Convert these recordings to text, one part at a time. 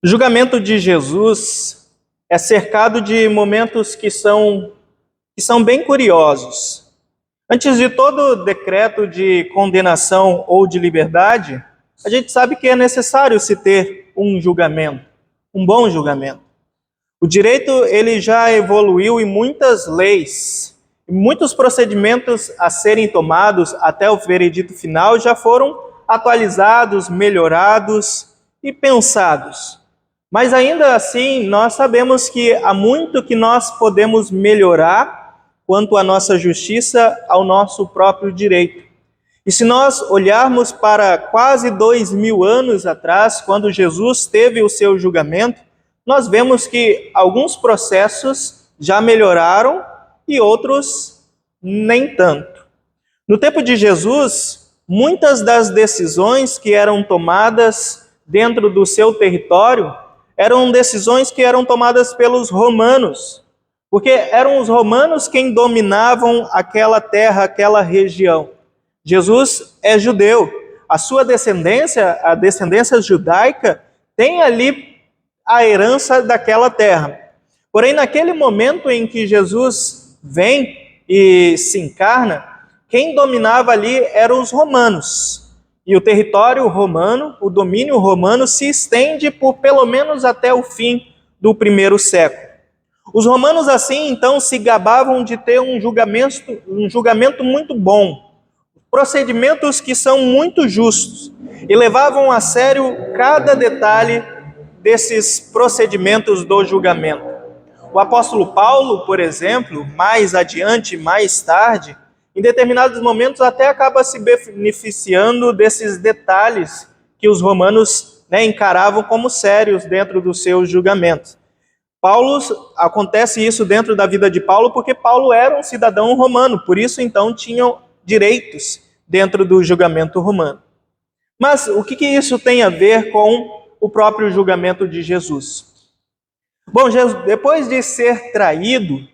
O julgamento de Jesus é cercado de momentos que são bem curiosos. Antes de todo decreto de condenação ou de liberdade, a gente sabe que é necessário se ter um julgamento, um bom julgamento. O direito ele já evoluiu em muitas leis, muitos procedimentos a serem tomados até o veredito final já foram atualizados, melhorados e pensados. Mas ainda assim, nós sabemos que há muito que nós podemos melhorar quanto à nossa justiça, ao nosso próprio direito. E se nós olharmos para quase 2000 anos atrás, quando Jesus teve o seu julgamento, nós vemos que alguns processos já melhoraram e outros nem tanto. No tempo de Jesus, muitas das decisões que eram tomadas dentro do seu território eram decisões que eram tomadas pelos romanos, porque eram os romanos quem dominavam aquela terra, aquela região. Jesus é judeu, a sua descendência, a descendência judaica, tem ali a herança daquela terra. Porém, naquele momento em que Jesus vem e se encarna, quem dominava ali eram os romanos. E o território romano, o domínio romano, se estende por pelo menos até o fim do primeiro século. Os romanos, assim, então, se gabavam de ter um julgamento muito bom, procedimentos que são muito justos, e levavam a sério cada detalhe desses procedimentos do julgamento. O apóstolo Paulo, por exemplo, mais adiante, mais tarde, em determinados momentos até acaba se beneficiando desses detalhes que os romanos encaravam como sérios dentro dos seus julgamentos. Acontece isso dentro da vida de Paulo porque Paulo era um cidadão romano, por isso então tinham direitos dentro do julgamento romano. Mas o que isso tem a ver com o próprio julgamento de Jesus? Bom, depois de ser traído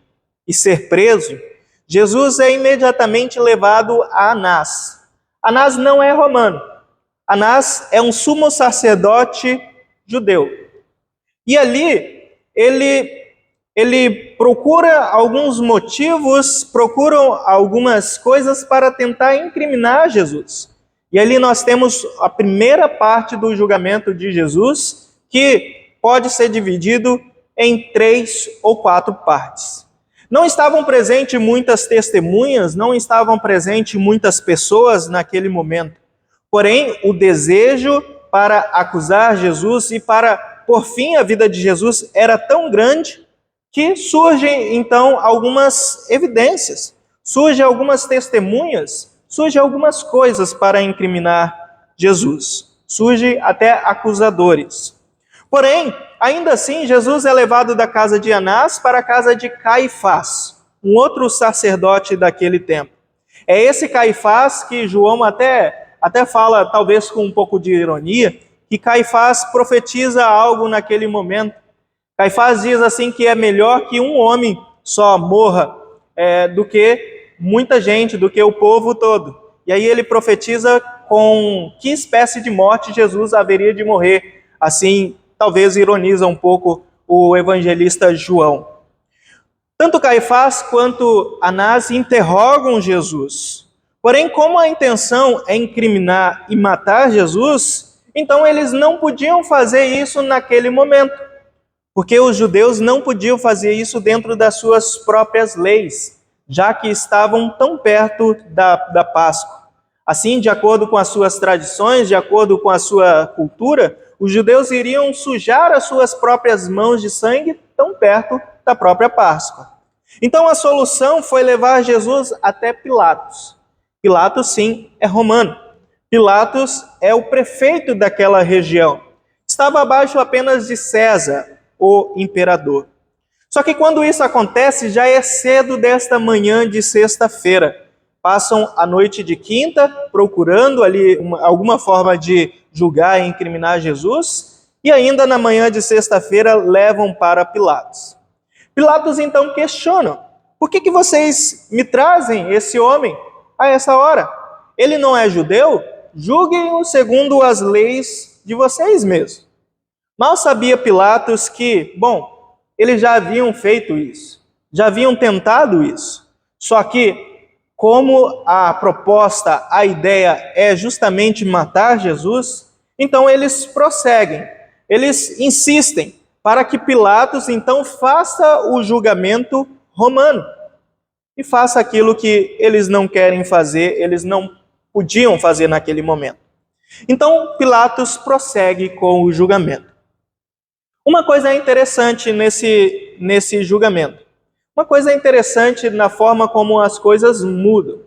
e ser preso, Jesus é imediatamente levado a Anás. Anás não é romano. Anás é um sumo sacerdote judeu. E ali ele procura alguns motivos, procura algumas coisas para tentar incriminar Jesus. E ali nós temos a primeira parte do julgamento de Jesus, que pode ser dividido em 3 ou 4 partes. Não estavam presentes muitas testemunhas, não estavam presentes muitas pessoas naquele momento. Porém, o desejo para acusar Jesus e para pôr fim à vida de Jesus era tão grande que surgem então algumas evidências, surgem algumas testemunhas, surgem algumas coisas para incriminar Jesus, surgem até acusadores. Porém, ainda assim, Jesus é levado da casa de Anás para a casa de Caifás, um outro sacerdote daquele tempo. É esse Caifás que João até fala, talvez com um pouco de ironia, que Caifás profetiza algo naquele momento. Caifás diz assim que é melhor que um homem só morra do que muita gente, do que o povo todo. E aí ele profetiza com que espécie de morte Jesus haveria de morrer. Assim, talvez ironiza um pouco o evangelista João. Tanto Caifás quanto Anás interrogam Jesus. Porém, como a intenção é incriminar e matar Jesus, então eles não podiam fazer isso naquele momento, porque os judeus não podiam fazer isso dentro das suas próprias leis, já que estavam tão perto da Páscoa. Assim, de acordo com as suas tradições, de acordo com a sua cultura, os judeus iriam sujar as suas próprias mãos de sangue tão perto da própria Páscoa. Então a solução foi levar Jesus até Pilatos. Pilatos, sim, é romano. Pilatos é o prefeito daquela região. Estava abaixo apenas de César, o imperador. Só que quando isso acontece, já é cedo desta manhã de sexta-feira. Passam a noite de quinta, procurando ali alguma forma de julgar e incriminar Jesus, e ainda na manhã de sexta-feira levam para Pilatos. Pilatos então questiona: por que vocês me trazem esse homem a essa hora? Ele não é judeu? Julguem-o segundo as leis de vocês mesmos. Mal sabia Pilatos que, bom, eles já haviam feito isso, já haviam tentado isso. Só que, como a proposta, a ideia é justamente matar Jesus, então eles prosseguem, eles insistem para que Pilatos então faça o julgamento romano e faça aquilo que eles não querem fazer, eles não podiam fazer naquele momento. Então Pilatos prossegue com o julgamento. Uma coisa interessante nesse julgamento, uma coisa interessante na forma como as coisas mudam.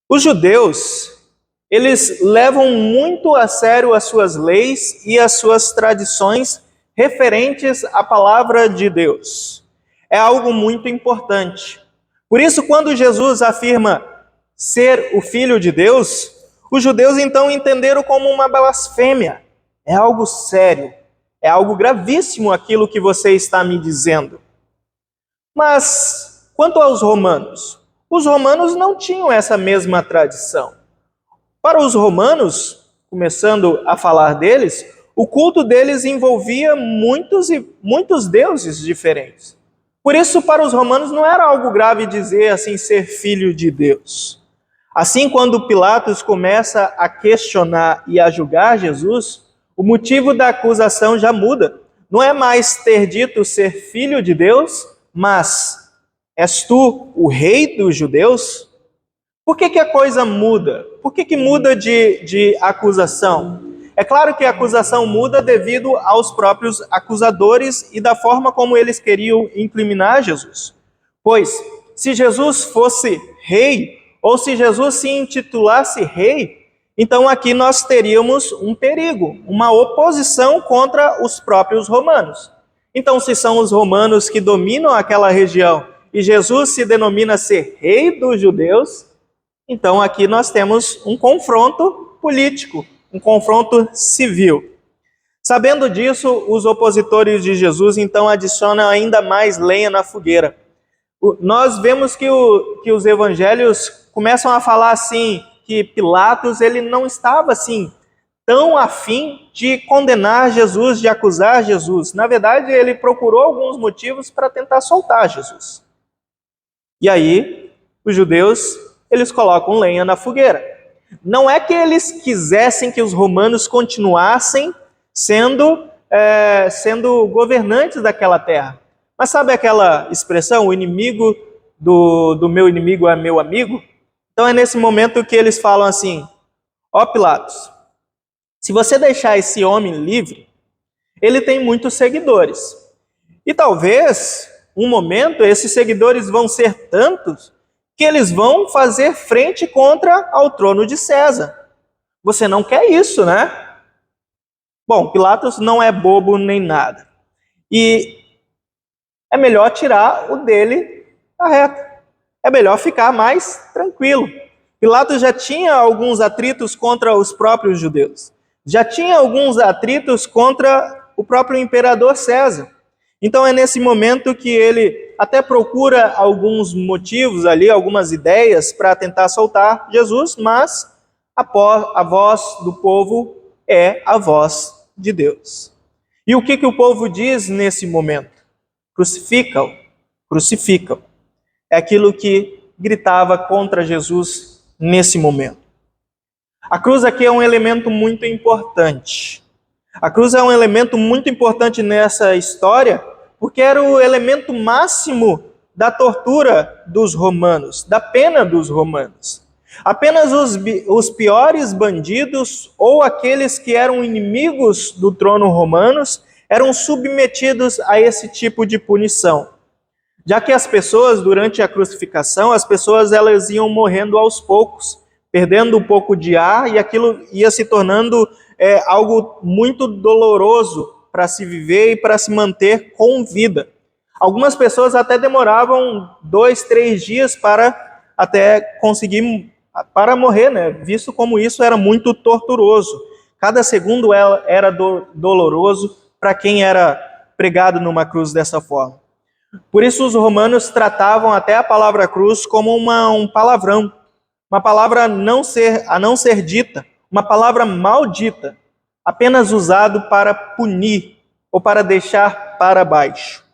Os judeus, eles levam muito a sério as suas leis e as suas tradições referentes à palavra de Deus. É algo muito importante. Por isso, quando Jesus afirma ser o Filho de Deus, os judeus então entenderam como uma blasfêmia. É algo sério, é algo gravíssimo aquilo que você está me dizendo. Mas, quanto aos romanos, os romanos não tinham essa mesma tradição. Para os romanos, começando a falar deles, o culto deles envolvia muitos deuses diferentes. Por isso, para os romanos não era algo grave dizer assim, ser filho de Deus. Assim, quando Pilatos começa a questionar e a julgar Jesus, o motivo da acusação já muda. Não é mais ter dito ser filho de Deus, mas és tu o rei dos judeus? Por que a coisa muda? Por que muda de acusação? É claro que a acusação muda devido aos próprios acusadores e da forma como eles queriam incriminar Jesus. Pois, se Jesus fosse rei, ou se Jesus se intitulasse rei, então aqui nós teríamos um perigo, uma oposição contra os próprios romanos. Então, se são os romanos que dominam aquela região e Jesus se denomina ser rei dos judeus, então aqui nós temos um confronto político, um confronto civil. Sabendo disso, os opositores de Jesus então adicionam ainda mais lenha na fogueira. Nós vemos que os evangelhos começam a falar assim, que Pilatos ele não estava assim tão afim de condenar Jesus, de acusar Jesus. Na verdade, ele procurou alguns motivos para tentar soltar Jesus. E aí, os judeus, eles colocam lenha na fogueira. Não é que eles quisessem que os romanos continuassem sendo governantes daquela terra. Mas sabe aquela expressão, o inimigo do meu inimigo é meu amigo? Então é nesse momento que eles falam assim, ó Pilatos, se você deixar esse homem livre, ele tem muitos seguidores. E talvez, um momento, esses seguidores vão ser tantos que eles vão fazer frente contra ao trono de César. Você não quer isso, né? Bom, Pilatos não é bobo nem nada. E é melhor tirar o dele da reta. É melhor ficar mais tranquilo. Pilatos já tinha alguns atritos contra os próprios judeus. Já tinha alguns atritos contra o próprio imperador César. Então é nesse momento que ele até procura alguns motivos ali, algumas ideias para tentar soltar Jesus, mas a voz do povo é a voz de Deus. E o que o povo diz nesse momento? Crucificam, crucificam. É aquilo que gritava contra Jesus nesse momento. A cruz aqui é um elemento muito importante. A cruz é um elemento muito importante nessa história, porque era o elemento máximo da tortura dos romanos, da pena dos romanos. Apenas os piores bandidos ou aqueles que eram inimigos do trono romanos eram submetidos a esse tipo de punição. Já que as pessoas, durante a crucificação, elas iam morrendo aos poucos, perdendo um pouco de ar, e aquilo ia se tornando algo muito doloroso para se viver e para se manter com vida. Algumas pessoas até demoravam 2, 3 dias para até conseguir, para morrer, né? Visto como isso era muito torturoso. Cada segundo era doloroso para quem era pregado numa cruz dessa forma. Por isso os romanos tratavam até a palavra cruz como um palavrão, uma palavra a não ser dita, uma palavra maldita. apenas usado para punir ou para deixar para baixo.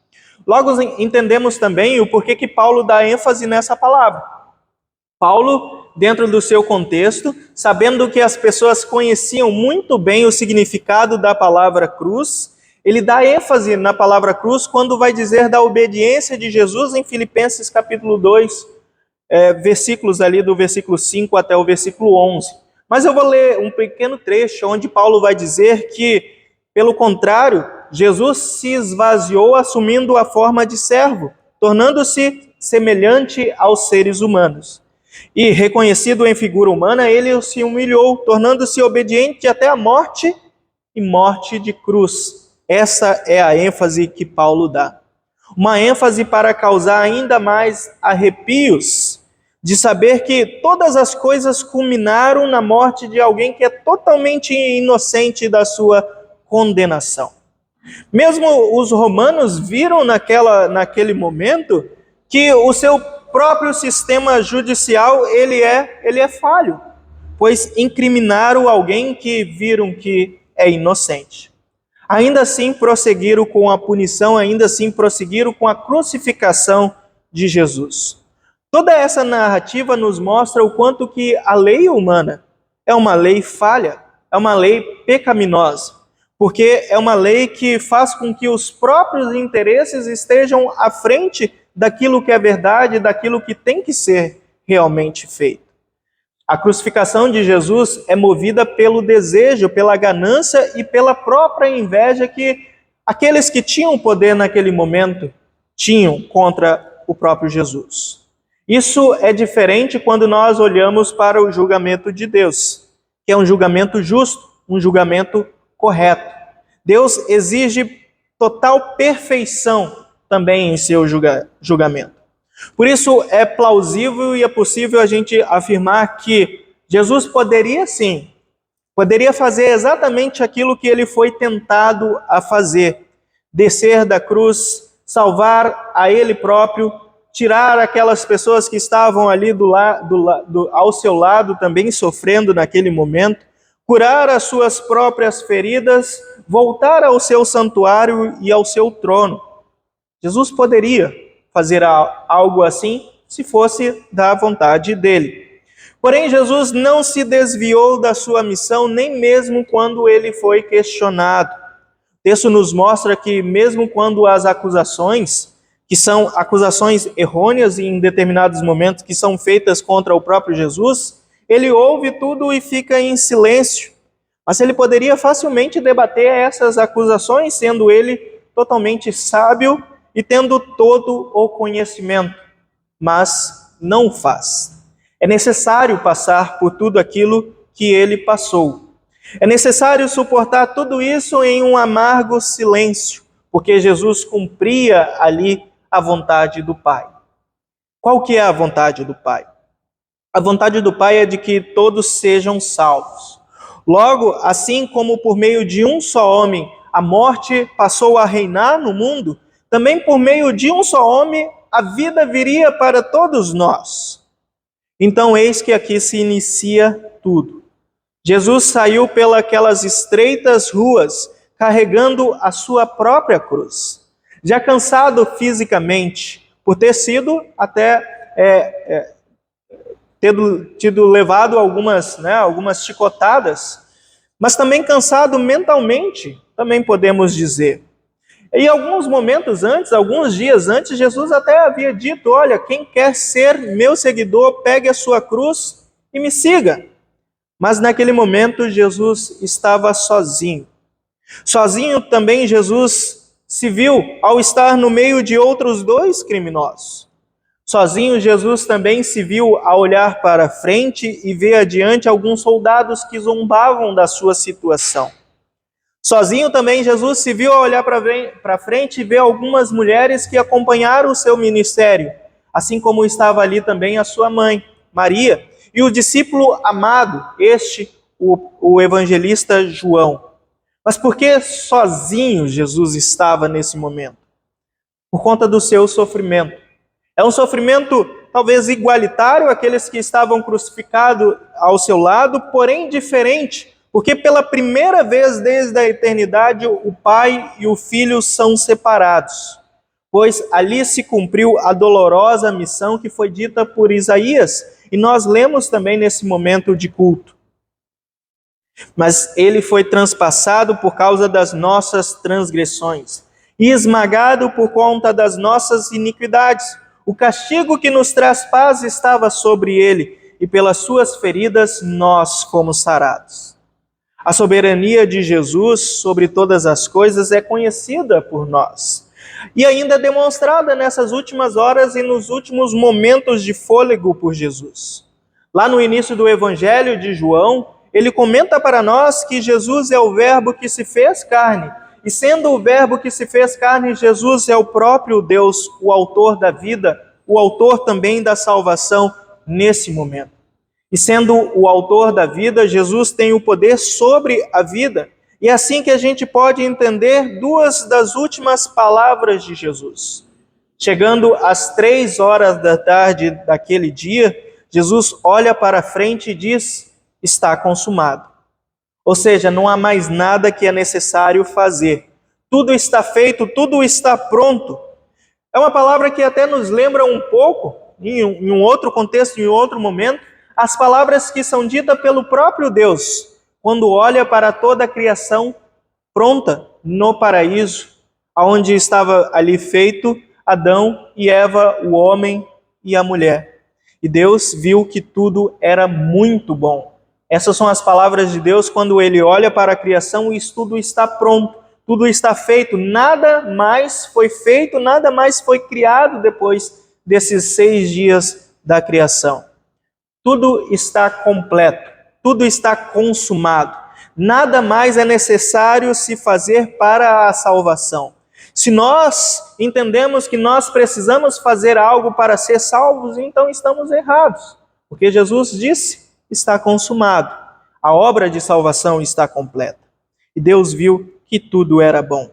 Logo entendemos também o porquê que Paulo dá ênfase nessa palavra. Paulo, dentro do seu contexto, sabendo que as pessoas conheciam muito bem o significado da palavra cruz, ele dá ênfase na palavra cruz quando vai dizer da obediência de Jesus em Filipenses capítulo 2, versículos ali do versículo 5 até o versículo 11. Mas eu vou ler um pequeno trecho onde Paulo vai dizer que, pelo contrário, Jesus se esvaziou assumindo a forma de servo, tornando-se semelhante aos seres humanos. E, reconhecido em figura humana, ele se humilhou, tornando-se obediente até a morte e morte de cruz. Essa é a ênfase que Paulo dá. Uma ênfase para causar ainda mais arrepios, de saber que todas as coisas culminaram na morte de alguém que é totalmente inocente da sua condenação. Mesmo os romanos viram naquele momento que o seu próprio sistema judicial ele é falho, pois incriminaram alguém que viram que é inocente. Ainda assim prosseguiram com a punição, ainda assim prosseguiram com a crucificação de Jesus. Toda essa narrativa nos mostra o quanto que a lei humana é uma lei falha, é uma lei pecaminosa, porque é uma lei que faz com que os próprios interesses estejam à frente daquilo que é verdade, daquilo que tem que ser realmente feito. A crucificação de Jesus é movida pelo desejo, pela ganância e pela própria inveja que aqueles que tinham poder naquele momento tinham contra o próprio Jesus. Isso é diferente quando nós olhamos para o julgamento de Deus, que é um julgamento justo, um julgamento correto. Deus exige total perfeição também em seu julgamento. Por isso é plausível e é possível a gente afirmar que Jesus poderia sim, poderia fazer exatamente aquilo que ele foi tentado a fazer: descer da cruz, salvar a ele próprio, tirar aquelas pessoas que estavam ali ao seu lado também sofrendo naquele momento, curar as suas próprias feridas, voltar ao seu santuário e ao seu trono. Jesus poderia fazer algo assim se fosse da vontade dele. Porém, Jesus não se desviou da sua missão nem mesmo quando ele foi questionado. O texto nos mostra que mesmo quando as acusações, que são acusações errôneas em determinados momentos, que são feitas contra o próprio Jesus, ele ouve tudo e fica em silêncio. Mas ele poderia facilmente debater essas acusações, sendo ele totalmente sábio e tendo todo o conhecimento, mas não o faz. É necessário passar por tudo aquilo que ele passou. É necessário suportar tudo isso em um amargo silêncio, porque Jesus cumpria ali a vontade do Pai. Qual que é a vontade do Pai? A vontade do Pai é de que todos sejam salvos. Logo, assim como por meio de um só homem a morte passou a reinar no mundo, também por meio de um só homem a vida viria para todos nós. Então eis que aqui se inicia tudo. Jesus saiu pelas estreitas ruas, carregando a sua própria cruz. Já cansado fisicamente, por ter sido até tido levado algumas chicotadas, mas também cansado mentalmente, também podemos dizer. E alguns momentos antes, alguns dias antes, Jesus até havia dito: olha, quem quer ser meu seguidor, pegue a sua cruz e me siga. Mas naquele momento Jesus estava sozinho. Sozinho também Jesus se viu ao estar no meio de outros dois criminosos. Sozinho Jesus também se viu a olhar para frente e ver adiante alguns soldados que zombavam da sua situação. Sozinho também Jesus se viu a olhar para frente e ver algumas mulheres que acompanharam o seu ministério, assim como estava ali também a sua mãe, Maria, e o discípulo amado, o evangelista João. Mas por que sozinho Jesus estava nesse momento? Por conta do seu sofrimento. É um sofrimento talvez igualitário àqueles que estavam crucificados ao seu lado, porém diferente, Porque pela primeira vez desde a eternidade, o Pai e o Filho são separados, pois ali se cumpriu a dolorosa missão que foi dita por Isaías, e nós lemos também nesse momento de culto. Mas ele foi transpassado por causa das nossas transgressões e esmagado por conta das nossas iniquidades. O castigo que nos traz paz estava sobre ele, e pelas suas feridas nós fomos sarados. A soberania de Jesus sobre todas as coisas é conhecida por nós, e ainda demonstrada nessas últimas horas e nos últimos momentos de fôlego por Jesus. Lá no início do Evangelho de João, ele comenta para nós que Jesus é o Verbo que se fez carne, e sendo o Verbo que se fez carne, Jesus é o próprio Deus, o autor da vida, o autor também da salvação nesse momento. E sendo o autor da vida, Jesus tem o poder sobre a vida. E é assim que a gente pode entender duas das últimas palavras de Jesus. Chegando às 3 horas da tarde daquele dia, Jesus olha para frente e diz: está consumado. Ou seja, não há mais nada que é necessário fazer. Tudo está feito, tudo está pronto. É uma palavra que até nos lembra um pouco, em um outro contexto, em outro momento, as palavras que são ditas pelo próprio Deus, quando olha para toda a criação pronta no paraíso, onde estava ali feito Adão e Eva, o homem e a mulher. E Deus viu que tudo era muito bom. Essas são as palavras de Deus quando ele olha para a criação e tudo está pronto, tudo está feito, nada mais foi feito, nada mais foi criado depois desses 6 dias da criação. Tudo está completo, tudo está consumado. Nada mais é necessário se fazer para a salvação. Se nós entendemos que nós precisamos fazer algo para ser salvos, então estamos errados. Porque Jesus disse: está consumado. A obra de salvação está completa. E Deus viu que tudo era bom.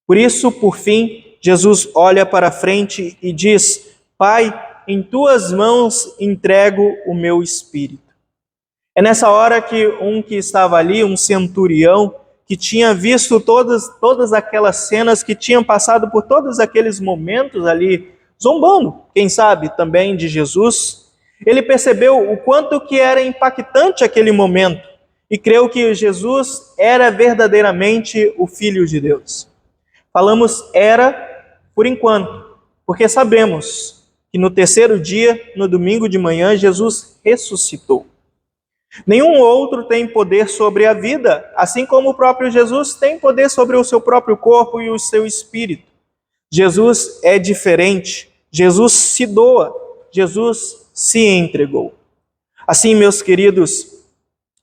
Por isso, por fim, Jesus olha para frente e diz: Pai, em tuas mãos entrego o meu espírito. É nessa hora que que estava ali, um centurião, que tinha visto todas aquelas cenas, que tinham passado por todos aqueles momentos ali, zombando, quem sabe, também de Jesus, ele percebeu o quanto que era impactante aquele momento e creu que Jesus era verdadeiramente o Filho de Deus. Falamos era por enquanto, porque sabemos que no terceiro dia, no domingo de manhã, Jesus ressuscitou. Nenhum outro tem poder sobre a vida, assim como o próprio Jesus tem poder sobre o seu próprio corpo e o seu espírito. Jesus é diferente, Jesus se doa, Jesus se entregou. Assim, meus queridos,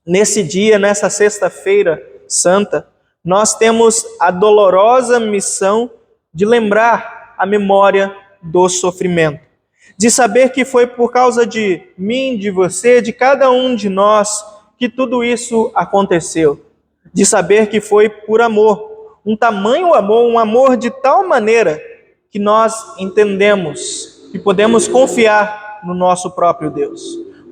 nesse dia, nessa sexta-feira santa, nós temos a dolorosa missão de lembrar a memória do sofrimento, de saber que foi por causa de mim, de você, de cada um de nós, que tudo isso aconteceu. De saber que foi por amor, um tamanho amor, um amor de tal maneira que nós entendemos que podemos confiar no nosso próprio Deus.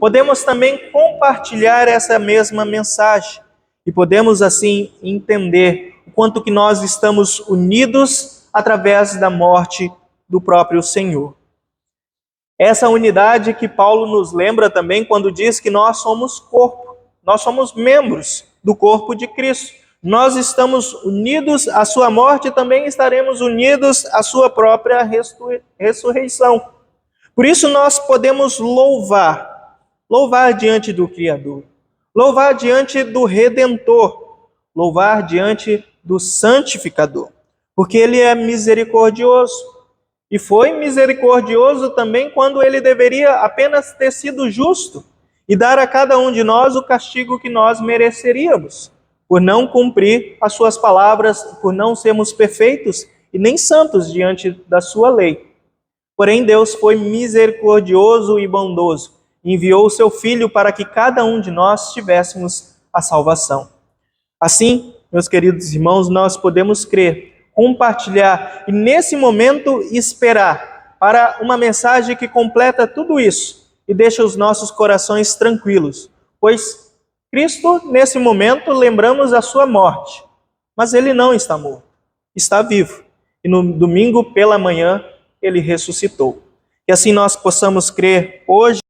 Podemos também compartilhar essa mesma mensagem e podemos assim entender o quanto que nós estamos unidos através da morte do próprio Senhor. Essa unidade que Paulo nos lembra também quando diz que nós somos corpo, nós somos membros do corpo de Cristo. Nós estamos unidos à sua morte e também estaremos unidos à sua própria ressurreição. Por isso nós podemos louvar diante do Criador, louvar diante do Redentor, louvar diante do Santificador, porque Ele é misericordioso. E foi misericordioso também quando ele deveria apenas ter sido justo e dar a cada um de nós o castigo que nós mereceríamos, por não cumprir as suas palavras, por não sermos perfeitos e nem santos diante da sua lei. Porém, Deus foi misericordioso e bondoso, e enviou o seu Filho para que cada um de nós tivéssemos a salvação. Assim, meus queridos irmãos, nós podemos crer, compartilhar e nesse momento esperar para uma mensagem que completa tudo isso e deixa os nossos corações tranquilos, pois Cristo, nesse momento, lembramos a sua morte, mas ele não está morto, está vivo. E no domingo pela manhã, ele ressuscitou. Que assim nós possamos crer hoje